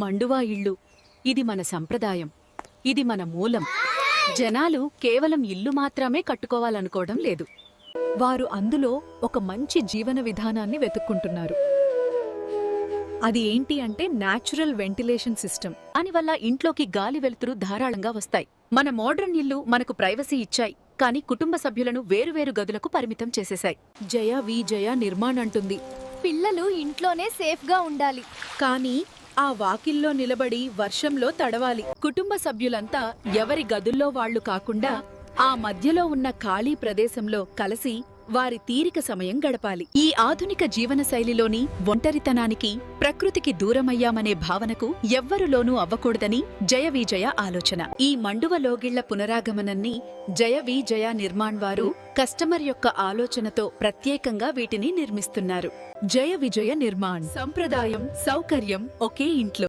మండువా ఇళ్ళు. ఇది మన సంప్రదాయం. ఇది మన మూలం. జనాలు కేవలం ఇల్లు మాత్రమే కట్టుకోవాలనుకోవడం లేదు. వారు అందులో ఒక మంచి జీవన విధానాన్ని వెతుక్కుంటున్నారు. అది ఏంటి అంటే న్యాచురల్ వెంటిలేషన్ సిస్టమ్. దానివల్ల ఇంట్లోకి గాలి వెలుతురు ధారాళంగా వస్తాయి. మన మోడ్రన్ ఇల్లు మనకు ప్రైవసీ ఇచ్చాయి, కానీ కుటుంబ సభ్యులను వేరువేరు గదులకు పరిమితం చేసేశాయి. జయ నిర్మాణ్ అంటుంది, పిల్లలు ఇంట్లోనే సేఫ్గా ఉండాలి. కానీ ఆ వాకిల్లో నిలబడి వర్షంలో తడవాలి. కుటుంబ సభ్యులంతా ఎవరి గదుల్లో వాళ్లు కాకుండా ఆ మధ్యలో ఉన్న ఖాళీ ప్రదేశంలో కలిసి వారి తీరిక సమయం గడపాలి. ఈ ఆధునిక జీవనశైలిలోని ఒంటరితనానికి, ప్రకృతికి దూరమయ్యామనే భావనకు ఎవ్వరులోనూ అవ్వకూడదని జయ ఆలోచన. ఈ మండువ లోగిళ్ల పునరాగమనాన్ని జయ నిర్మాణ్ వారు కస్టమర్ యొక్క ఆలోచనతో ప్రత్యేకంగా వీటిని నిర్మిస్తున్నారు. జయ నిర్మాణ్. సంప్రదాయం, సౌకర్యం ఒకే ఇంట్లో.